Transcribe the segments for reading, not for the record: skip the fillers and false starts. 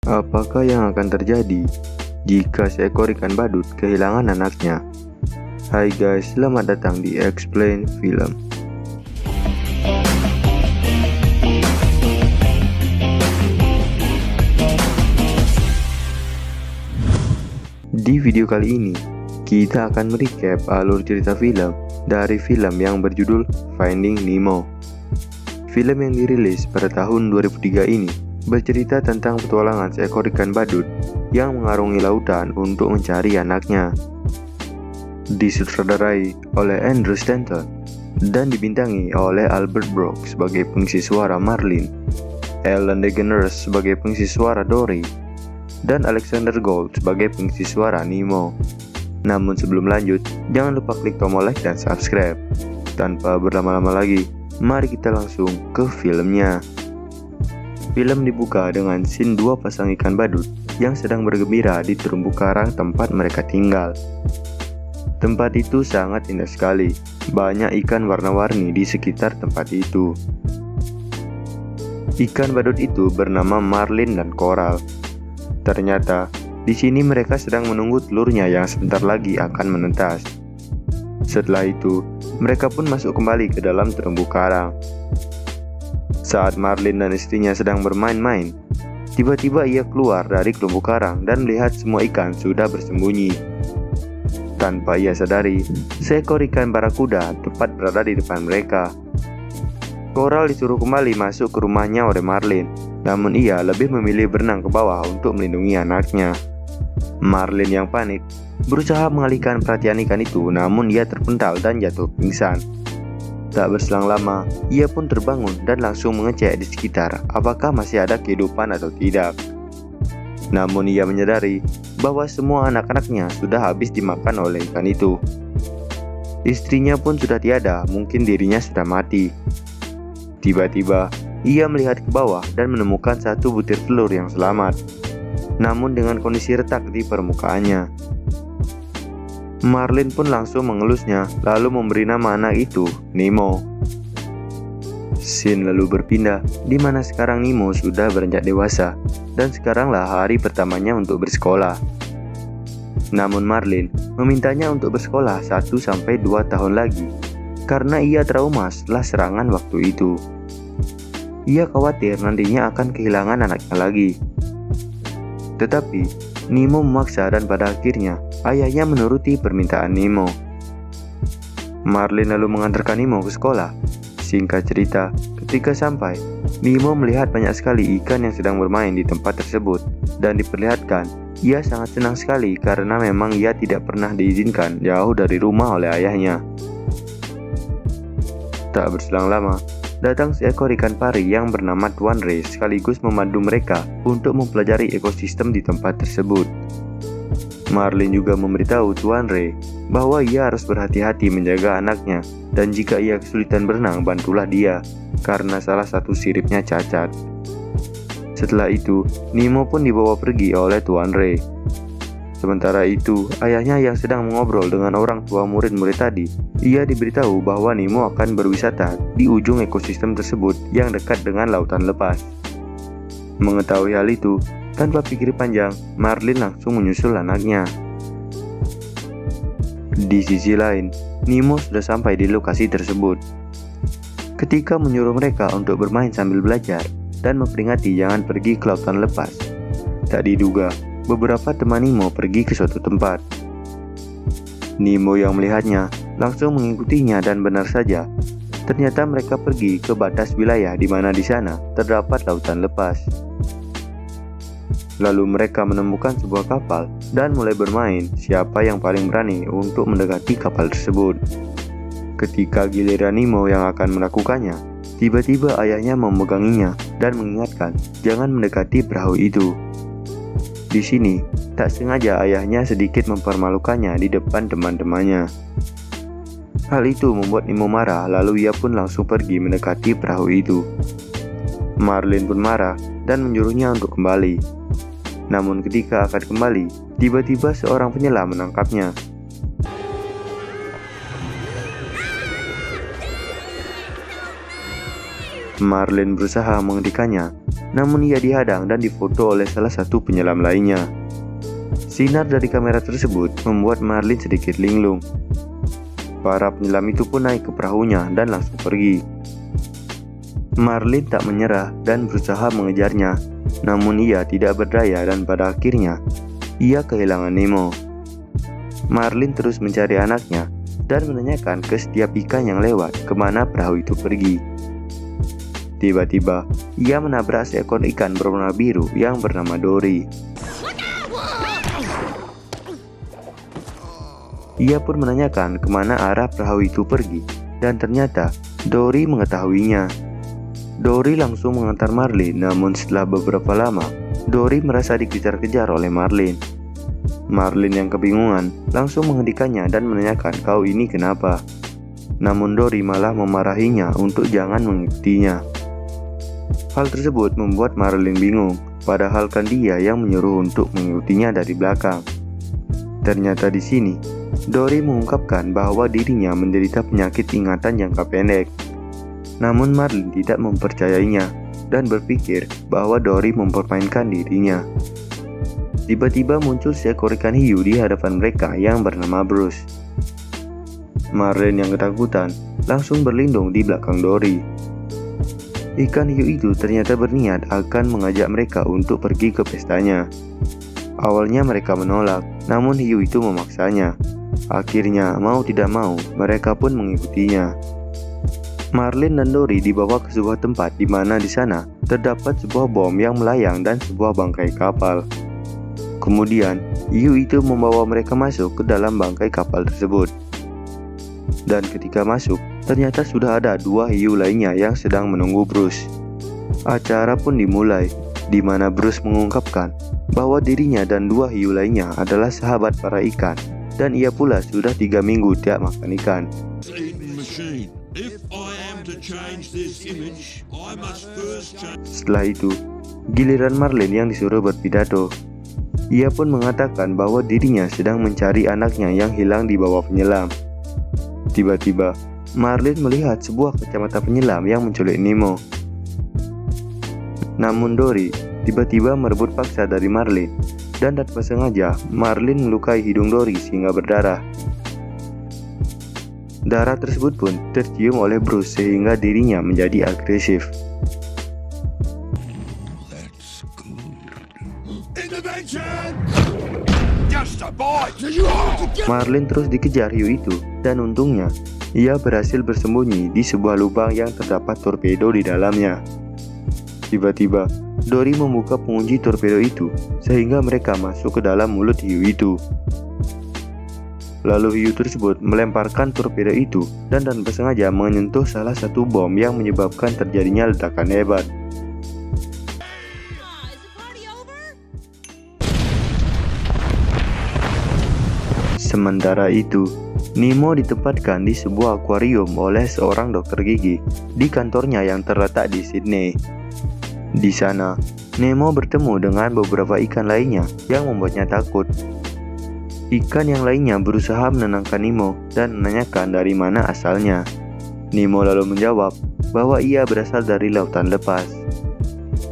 Apakah yang akan terjadi jika seekor ikan badut kehilangan anaknya? Hai guys, selamat datang di Explain Film. Di video kali ini, kita akan merecap alur cerita film dari film yang berjudul Finding Nemo. Film yang dirilis pada tahun 2003 ini bercerita tentang petualangan seekor ikan badut yang mengarungi lautan untuk mencari anaknya. Disutradarai oleh Andrew Stanton dan dibintangi oleh Albert Brooks sebagai pengisi suara Marlin, Ellen DeGeneres sebagai pengisi suara Dory, dan Alexander Gold sebagai pengisi suara Nemo. Namun sebelum lanjut, jangan lupa klik tombol like dan subscribe. Tanpa berlama-lama lagi, mari kita langsung ke filmnya. Film dibuka dengan scene dua pasang ikan badut yang sedang bergembira di terumbu karang tempat mereka tinggal. Tempat itu sangat indah sekali, banyak ikan warna-warni di sekitar tempat itu. Ikan badut itu bernama Marlin dan Coral. Ternyata, di sini mereka sedang menunggu telurnya yang sebentar lagi akan menetas. Setelah itu, mereka pun masuk kembali ke dalam terumbu karang. Saat Marlin dan istrinya sedang bermain-main, tiba-tiba ia keluar dari terumbu karang dan melihat semua ikan sudah bersembunyi. Tanpa ia sadari, seekor ikan barakuda tepat berada di depan mereka. Coral disuruh kembali masuk ke rumahnya oleh Marlin, namun ia lebih memilih berenang ke bawah untuk melindungi anaknya. Marlin yang panik berusaha mengalihkan perhatian ikan itu, namun ia terpental dan jatuh pingsan. Tak berselang lama, ia pun terbangun dan langsung mengecek di sekitar apakah masih ada kehidupan atau tidak. Namun ia menyadari bahwa semua anak-anaknya sudah habis dimakan oleh ikan itu. Istrinya pun sudah tiada, mungkin dirinya sudah mati. Tiba-tiba, ia melihat ke bawah dan menemukan satu butir telur yang selamat, namun dengan kondisi retak di permukaannya. Marlin pun langsung mengelusnya, lalu memberi nama anak itu Nemo. Scene lalu berpindah, di mana sekarang Nemo sudah beranjak dewasa, dan sekaranglah hari pertamanya untuk bersekolah. Namun Marlin memintanya untuk bersekolah 1-2 tahun lagi, karena ia trauma setelah serangan waktu itu. Ia khawatir nantinya akan kehilangan anaknya lagi. Tetapi Nemo memaksa dan pada akhirnya ayahnya menuruti permintaan Nemo. Marlin lalu mengantarkan Nemo ke sekolah. Singkat cerita, ketika sampai, Nemo melihat banyak sekali ikan yang sedang bermain di tempat tersebut dan diperlihatkan ia sangat senang sekali karena memang ia tidak pernah diizinkan jauh dari rumah oleh ayahnya. Tak berselang lama, datang seekor ikan pari yang bernama Tuan Ray sekaligus memandu mereka untuk mempelajari ekosistem di tempat tersebut. Marlin juga memberitahu Tuan Ray bahwa ia harus berhati-hati menjaga anaknya dan jika ia kesulitan berenang bantulah dia karena salah satu siripnya cacat. Setelah itu, Nemo pun dibawa pergi oleh Tuan Ray. Sementara itu, ayahnya yang sedang mengobrol dengan orang tua murid-murid tadi, ia diberitahu bahwa Nemo akan berwisata di ujung ekosistem tersebut yang dekat dengan lautan lepas. Mengetahui hal itu, tanpa pikir panjang, Marlin langsung menyusul anaknya. Di sisi lain, Nemo sudah sampai di lokasi tersebut. Ketika menyuruh mereka untuk bermain sambil belajar dan memperingati jangan pergi ke lautan lepas, tak diduga, beberapa teman Nemo pergi ke suatu tempat. Nemo yang melihatnya langsung mengikutinya dan benar saja, ternyata mereka pergi ke batas wilayah di mana di sana terdapat lautan lepas. Lalu mereka menemukan sebuah kapal dan mulai bermain siapa yang paling berani untuk mendekati kapal tersebut. Ketika giliran Nemo yang akan melakukannya, tiba-tiba ayahnya memeganginya dan mengingatkan jangan mendekati perahu itu. Di sini, tak sengaja ayahnya sedikit mempermalukannya di depan teman-temannya. Hal itu membuat Nemo marah, lalu ia pun langsung pergi mendekati perahu itu. Marlin pun marah dan menyuruhnya untuk kembali. Namun ketika akan kembali, tiba-tiba seorang penyelam menangkapnya. Marlin berusaha menghentikannya, namun ia dihadang dan difoto oleh salah satu penyelam lainnya. Sinar dari kamera tersebut membuat Marlin sedikit linglung. Para penyelam itu pun naik ke perahunya dan langsung pergi. Marlin tak menyerah dan berusaha mengejarnya, namun ia tidak berdaya dan pada akhirnya ia kehilangan Nemo. Marlin terus mencari anaknya dan menanyakan ke setiap ikan yang lewat kemana perahu itu pergi. Tiba-tiba ia menabrak seekor ikan berwarna biru yang bernama Dory. Ia pun menanyakan kemana arah perahu itu pergi, dan ternyata Dory mengetahuinya. Dory langsung mengantar Marlin, namun setelah beberapa lama, Dory merasa dikejar-kejar oleh Marlin. Marlin yang kebingungan langsung menghentikannya dan menanyakan, "Kau ini kenapa?" Namun Dory malah memarahinya untuk jangan mengikutinya. Hal tersebut membuat Marlin bingung, padahal kan dia yang menyuruh untuk mengikutinya dari belakang. Ternyata di sini Dory mengungkapkan bahwa dirinya menderita penyakit ingatan jangka pendek. Namun Marlin tidak mempercayainya dan berpikir bahwa Dory mempermainkan dirinya. Tiba-tiba muncul seekor ikan hiu di hadapan mereka yang bernama Bruce. Marlin yang ketakutan langsung berlindung di belakang Dory. Ikan hiu itu ternyata berniat akan mengajak mereka untuk pergi ke pestanya. Awalnya mereka menolak, namun hiu itu memaksanya. Akhirnya, mau tidak mau, mereka pun mengikutinya. Marlin dan Dory dibawa ke sebuah tempat di mana di sana terdapat sebuah bom yang melayang dan sebuah bangkai kapal. Kemudian, hiu itu membawa mereka masuk ke dalam bangkai kapal tersebut. Dan ketika masuk, ternyata sudah ada 2 hiu lainnya yang sedang menunggu Bruce. Acara pun dimulai, di mana Bruce mengungkapkan bahwa dirinya dan 2 hiu lainnya adalah sahabat para ikan, dan ia pula sudah 3 minggu tidak makan ikan. Setelah itu, giliran Marlin yang disuruh berpidato. Ia pun mengatakan bahwa dirinya sedang mencari anaknya yang hilang di bawah penyelam. Tiba-tiba, Marlin melihat sebuah kacamata penyelam yang menculik Nemo. Namun Dory tiba-tiba merebut paksa dari Marlin, dan tanpa sengaja Marlin melukai hidung Dory sehingga berdarah. Darah tersebut pun tercium oleh Bruce sehingga dirinya menjadi agresif. Marlin terus dikejar hiu itu, dan untungnya ia berhasil bersembunyi di sebuah lubang yang terdapat torpedo di dalamnya. Tiba-tiba Dory membuka pengunci torpedo itu sehingga mereka masuk ke dalam mulut hiu itu. Lalu hiu tersebut melemparkan torpedo itu dan tanpa sengaja menyentuh salah satu bom yang menyebabkan terjadinya ledakan hebat. Sementara itu, Nemo ditempatkan di sebuah akuarium oleh seorang dokter gigi di kantornya yang terletak di Sydney. Di sana, Nemo bertemu dengan beberapa ikan lainnya yang membuatnya takut. Ikan yang lainnya berusaha menenangkan Nemo dan menanyakan dari mana asalnya. Nemo lalu menjawab bahwa ia berasal dari lautan lepas.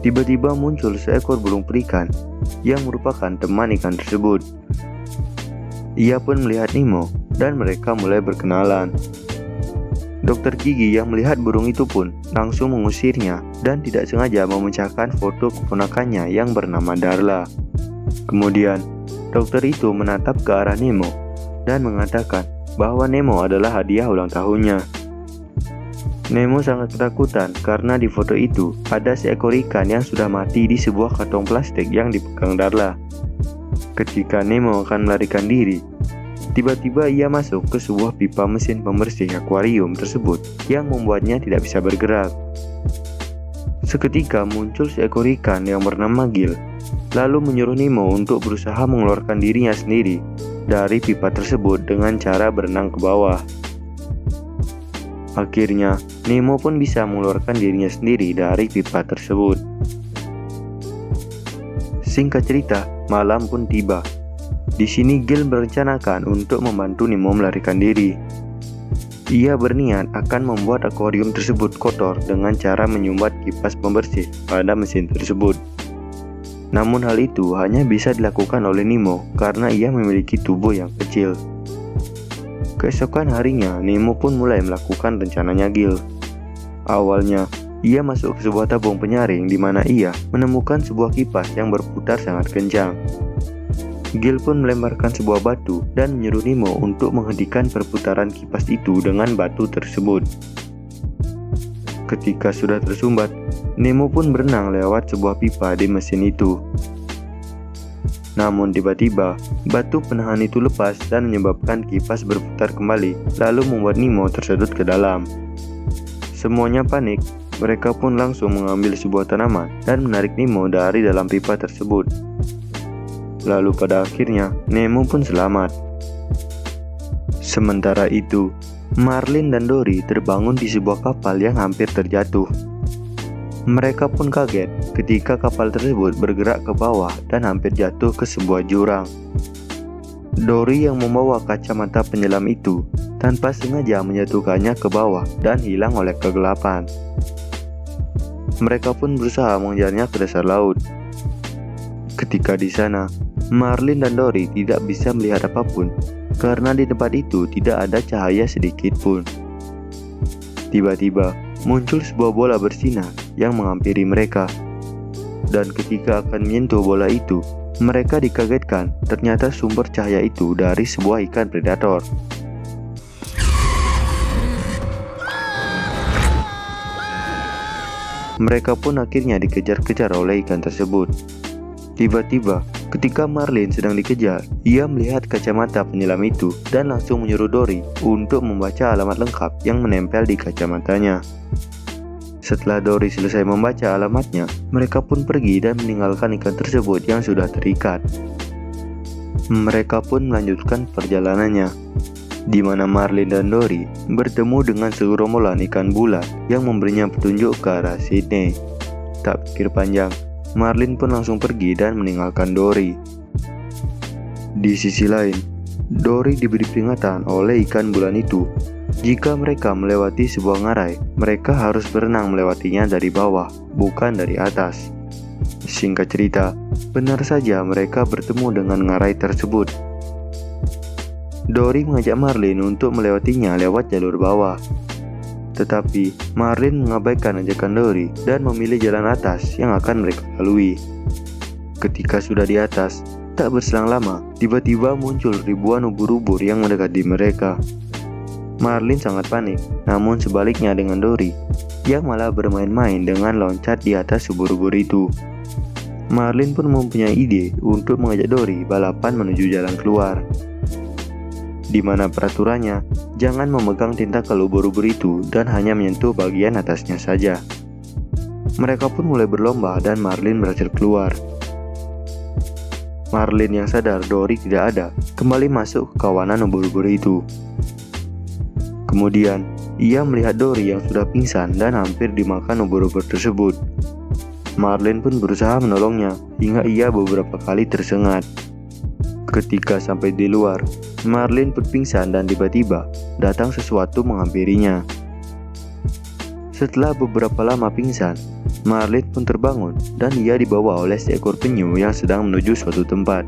Tiba-tiba muncul seekor burung pelikan yang merupakan teman ikan tersebut. Ia pun melihat Nemo dan mereka mulai berkenalan. Dokter gigi yang melihat burung itu pun langsung mengusirnya dan tidak sengaja memecahkan foto keponakannya yang bernama Darla. Kemudian, dokter itu menatap ke arah Nemo dan mengatakan bahwa Nemo adalah hadiah ulang tahunnya. Nemo sangat ketakutan karena di foto itu ada seekor ikan yang sudah mati di sebuah kantong plastik yang dipegang Darla. Ketika Nemo akan melarikan diri, tiba-tiba ia masuk ke sebuah pipa mesin pembersih akuarium tersebut yang membuatnya tidak bisa bergerak. Seketika muncul seekor ikan yang bernama Gil, lalu menyuruh Nemo untuk berusaha mengeluarkan dirinya sendiri dari pipa tersebut dengan cara berenang ke bawah. Akhirnya, Nemo pun bisa mengeluarkan dirinya sendiri dari pipa tersebut. Singkat cerita, malam pun tiba. Di sini Gil merencanakan untuk membantu Nemo melarikan diri. Ia berniat akan membuat akuarium tersebut kotor dengan cara menyumbat kipas pembersih pada mesin tersebut. Namun hal itu hanya bisa dilakukan oleh Nemo karena ia memiliki tubuh yang kecil. Keesokan harinya, Nemo pun mulai melakukan rencananya Gill. Awalnya, ia masuk ke sebuah tabung penyaring di mana ia menemukan sebuah kipas yang berputar sangat kencang. Gill pun melemparkan sebuah batu dan menyuruh Nemo untuk menghentikan perputaran kipas itu dengan batu tersebut. Ketika sudah tersumbat, Nemo pun berenang lewat sebuah pipa di mesin itu. Namun tiba-tiba, batu penahan itu lepas dan menyebabkan kipas berputar kembali, lalu membuat Nemo tersedot ke dalam. Semuanya panik, mereka pun langsung mengambil sebuah tanaman dan menarik Nemo dari dalam pipa tersebut. Lalu pada akhirnya, Nemo pun selamat. Sementara itu, Marlin dan Dory terbangun di sebuah kapal yang hampir terjatuh. Mereka pun kaget ketika kapal tersebut bergerak ke bawah dan hampir jatuh ke sebuah jurang. Dory yang membawa kacamata penyelam itu tanpa sengaja menjatuhkannya ke bawah dan hilang oleh kegelapan. Mereka pun berusaha mengejarnya ke dasar laut. Ketika di sana, Marlin dan Dory tidak bisa melihat apapun karena di tempat itu tidak ada cahaya sedikit pun. Tiba-tiba muncul sebuah bola bersinar yang menghampiri mereka. Dan ketika akan menyentuh bola itu, mereka dikagetkan ternyata sumber cahaya itu dari sebuah ikan predator. Mereka pun akhirnya dikejar-kejar oleh ikan tersebut. Tiba-tiba, ketika Marlin sedang dikejar, ia melihat kacamata penyelam itu dan langsung menyuruh Dory untuk membaca alamat lengkap yang menempel di kacamatanya. Setelah Dory selesai membaca alamatnya, mereka pun pergi dan meninggalkan ikan tersebut yang sudah terikat. Mereka pun melanjutkan perjalanannya, di mana Marlin dan Dory bertemu dengan segerombolan ikan bulat yang memberinya petunjuk ke arah Sydney. Tak pikir panjang, Marlin pun langsung pergi dan meninggalkan Dory. Di sisi lain, Dory diberi peringatan oleh ikan bulan itu. Jika mereka melewati sebuah ngarai, mereka harus berenang melewatinya dari bawah, bukan dari atas. Singkat cerita, benar saja mereka bertemu dengan ngarai tersebut. Dory mengajak Marlin untuk melewatinya lewat jalur bawah. Tetapi Marlin mengabaikan ajakan Dory dan memilih jalan atas yang akan mereka lalui. Ketika sudah di atas, tak berselang lama, tiba-tiba muncul ribuan ubur-ubur yang mendekati mereka. Marlin sangat panik, namun sebaliknya dengan Dory, yang malah bermain-main dengan loncat di atas ubur-ubur itu. Marlin pun mempunyai ide untuk mengajak Dory balapan menuju jalan keluar, di mana peraturannya jangan memegang tentakel ubur-ubur itu dan hanya menyentuh bagian atasnya saja. Mereka pun mulai berlomba dan Marlin berhasil keluar. Marlin yang sadar Dory tidak ada, kembali masuk ke kawanan ubur-ubur itu. Kemudian, ia melihat Dory yang sudah pingsan dan hampir dimakan ubur-ubur tersebut. Marlin pun berusaha menolongnya hingga ia beberapa kali tersengat. Ketika sampai di luar, Marlin pun pingsan dan tiba-tiba datang sesuatu menghampirinya. Setelah beberapa lama pingsan, Marlin pun terbangun dan ia dibawa oleh seekor penyu yang sedang menuju suatu tempat.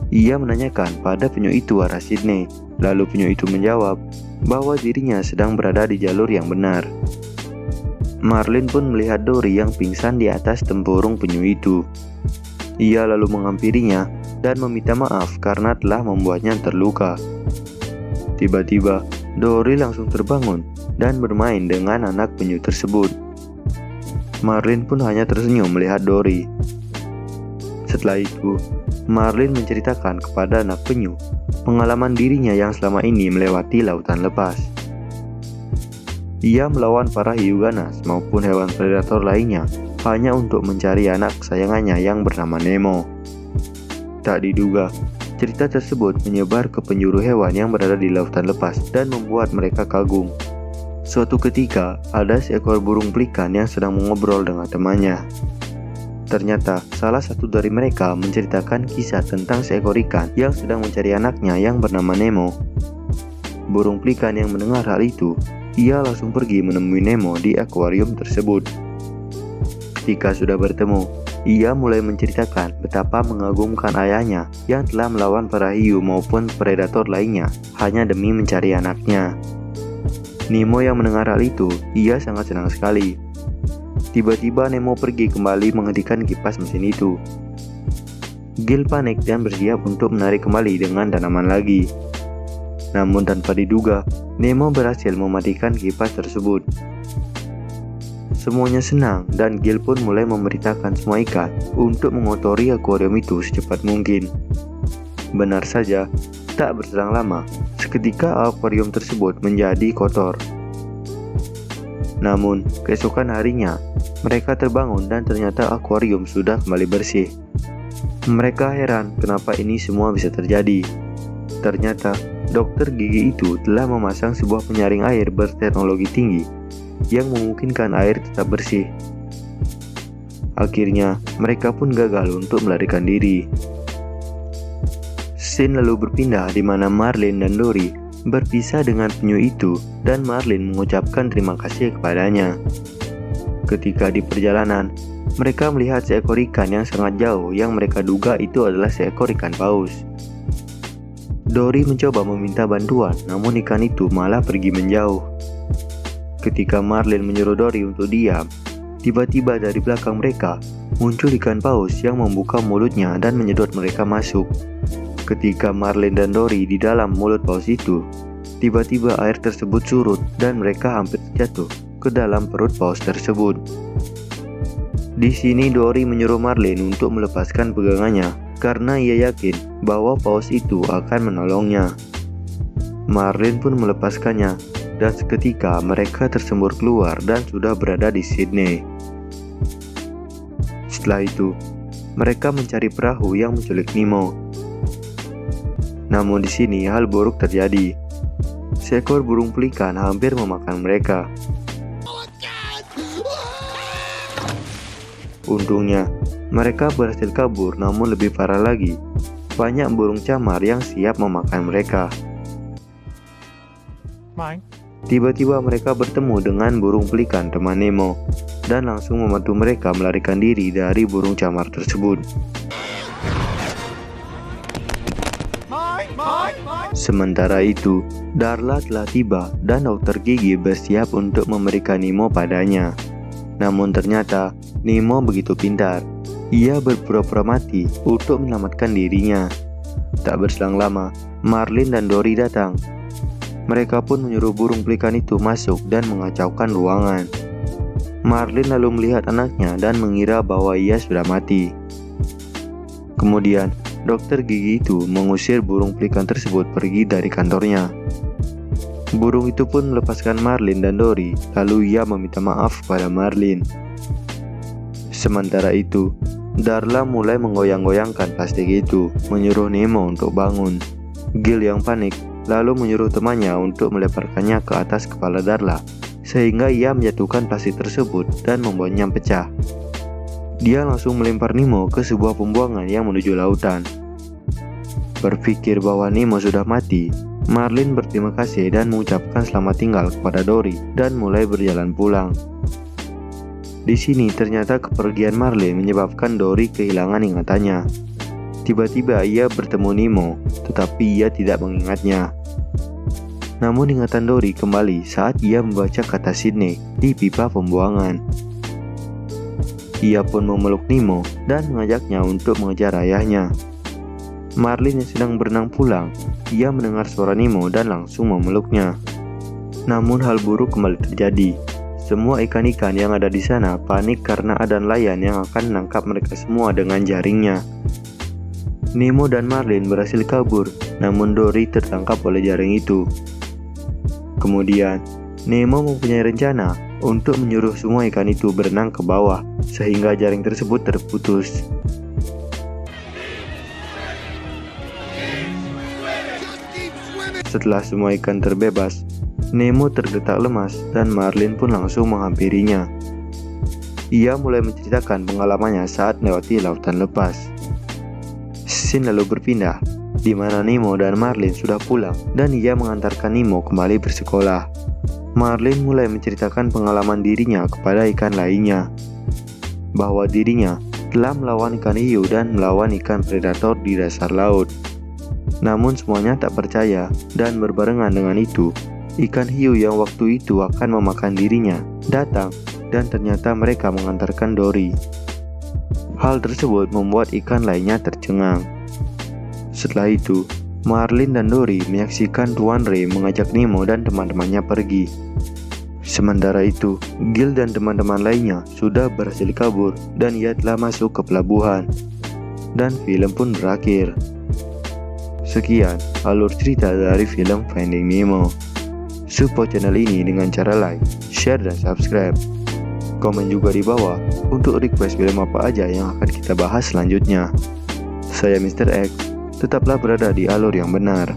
Ia menanyakan pada penyu itu arah Sydney, lalu penyu itu menjawab bahwa dirinya sedang berada di jalur yang benar. Marlin pun melihat Dory yang pingsan di atas tempurung penyu itu. Ia lalu menghampirinya dan meminta maaf karena telah membuatnya terluka. Tiba-tiba, Dory langsung terbangun dan bermain dengan anak penyu tersebut. Marlin pun hanya tersenyum melihat Dory. Setelah itu, Marlin menceritakan kepada anak penyu pengalaman dirinya yang selama ini melewati lautan lepas. Ia melawan para hiu ganas maupun hewan predator lainnya hanya untuk mencari anak kesayangannya yang bernama Nemo. Tak diduga, cerita tersebut menyebar ke penjuru hewan yang berada di lautan lepas dan membuat mereka kagum. Suatu ketika, ada seekor burung pelikan yang sedang mengobrol dengan temannya. Ternyata, salah satu dari mereka menceritakan kisah tentang seekor ikan yang sedang mencari anaknya yang bernama Nemo. Burung pelikan yang mendengar hal itu, ia langsung pergi menemui Nemo di akuarium tersebut. Ketika sudah bertemu, ia mulai menceritakan betapa mengagumkan ayahnya yang telah melawan para hiu maupun predator lainnya hanya demi mencari anaknya. Nemo yang mendengar hal itu, ia sangat senang sekali. Tiba-tiba Nemo pergi kembali menghentikan kipas mesin itu. Gil panik dan bersiap untuk menarik kembali dengan tanaman lagi. Namun tanpa diduga, Nemo berhasil mematikan kipas tersebut. Semuanya senang dan Gil pun mulai memerintahkan semua ikan untuk mengotori akuarium itu secepat mungkin. Benar saja, tak berselang lama, seketika akuarium tersebut menjadi kotor. Namun, keesokan harinya, mereka terbangun dan ternyata akuarium sudah kembali bersih. Mereka heran kenapa ini semua bisa terjadi. Ternyata, dokter gigi itu telah memasang sebuah penyaring air berteknologi tinggi yang memungkinkan air tetap bersih. Akhirnya, mereka pun gagal untuk melarikan diri. Scene lalu berpindah di mana Marlin dan Dory berpisah dengan penyu itu dan Marlin mengucapkan terima kasih kepadanya. Ketika di perjalanan, mereka melihat seekor ikan yang sangat jauh yang mereka duga itu adalah seekor ikan paus. Dory mencoba meminta bantuan, namun ikan itu malah pergi menjauh. Ketika Marlin menyuruh Dory untuk diam, tiba-tiba dari belakang mereka muncul ikan paus yang membuka mulutnya dan menyedot mereka masuk. Ketika Marlin dan Dory di dalam mulut paus itu, tiba-tiba air tersebut surut dan mereka hampir jatuh ke dalam perut paus tersebut. Di sini Dory menyuruh Marlin untuk melepaskan pegangannya karena ia yakin bahwa paus itu akan menolongnya. Marlin pun melepaskannya dan seketika mereka tersembur keluar dan sudah berada di Sydney. Setelah itu, mereka mencari perahu yang menculik Nemo. Namun di sini hal buruk terjadi. Seekor burung pelikan hampir memakan mereka. Untungnya, mereka berhasil kabur, namun lebih parah lagi, banyak burung camar yang siap memakan mereka. Tiba-tiba mereka bertemu dengan burung pelikan teman Nemo dan langsung membantu mereka melarikan diri dari burung camar tersebut. Sementara itu, Darla telah tiba dan dokter gigi bersiap untuk memberikan Nemo padanya. Namun ternyata Nemo begitu pintar. Ia berpura-pura mati untuk menyelamatkan dirinya. Tak berselang lama, Marlin dan Dory datang. Mereka pun menyuruh burung pelikan itu masuk dan mengacaukan ruangan. Marlin lalu melihat anaknya dan mengira bahwa ia sudah mati. Kemudian, dokter gigi itu mengusir burung pelikan tersebut pergi dari kantornya. Burung itu pun melepaskan Marlin dan Dory, lalu ia meminta maaf kepada Marlin. Sementara itu, Darla mulai menggoyang-goyangkan plastik itu, menyuruh Nemo untuk bangun. Gil yang panik lalu menyuruh temannya untuk melemparkannya ke atas kepala Darla, sehingga ia menjatuhkan plastik tersebut dan membuatnya pecah. Dia langsung melempar Nemo ke sebuah pembuangan yang menuju lautan. Berpikir bahwa Nemo sudah mati, Marlin berterima kasih dan mengucapkan selamat tinggal kepada Dory dan mulai berjalan pulang. Di sini ternyata kepergian Marlin menyebabkan Dory kehilangan ingatannya. Tiba-tiba ia bertemu Nemo, tetapi ia tidak mengingatnya. Namun ingatan Dory kembali saat ia membaca kata Sydney di pipa pembuangan. Ia pun memeluk Nemo dan mengajaknya untuk mengejar ayahnya. Marlin yang sedang berenang pulang, ia mendengar suara Nemo dan langsung memeluknya. Namun hal buruk kembali terjadi. Semua ikan-ikan yang ada di sana panik karena ada nelayan yang akan menangkap mereka semua dengan jaringnya. Nemo dan Marlin berhasil kabur, namun Dory tertangkap oleh jaring itu. Kemudian, Nemo mempunyai rencana untuk menyuruh semua ikan itu berenang ke bawah, sehingga jaring tersebut terputus. Setelah semua ikan terbebas, Nemo tergeletak lemas dan Marlin pun langsung menghampirinya. Ia mulai menceritakan pengalamannya saat melewati lautan lepas. Scene lalu berpindah di mana Nemo dan Marlin sudah pulang dan ia mengantarkan Nemo kembali bersekolah. Marlin mulai menceritakan pengalaman dirinya kepada ikan lainnya, bahwa dirinya telah melawan ikan hiu dan melawan ikan predator di dasar laut. Namun semuanya tak percaya, dan berbarengan dengan itu, ikan hiu yang waktu itu akan memakan dirinya datang, dan ternyata mereka mengantarkan Dory. Hal tersebut membuat ikan lainnya tercengang. Setelah itu, Marlin dan Dory menyaksikan Tuan Ray mengajak Nemo dan teman-temannya pergi. Sementara itu, Gil dan teman-teman lainnya sudah berhasil kabur dan ia telah masuk ke pelabuhan. Dan film pun berakhir. Sekian alur cerita dari film Finding Nemo. Support channel ini dengan cara like, share, dan subscribe. Komen juga di bawah untuk request film apa aja yang akan kita bahas selanjutnya. Saya Mr. X, tetaplah berada di alur yang benar.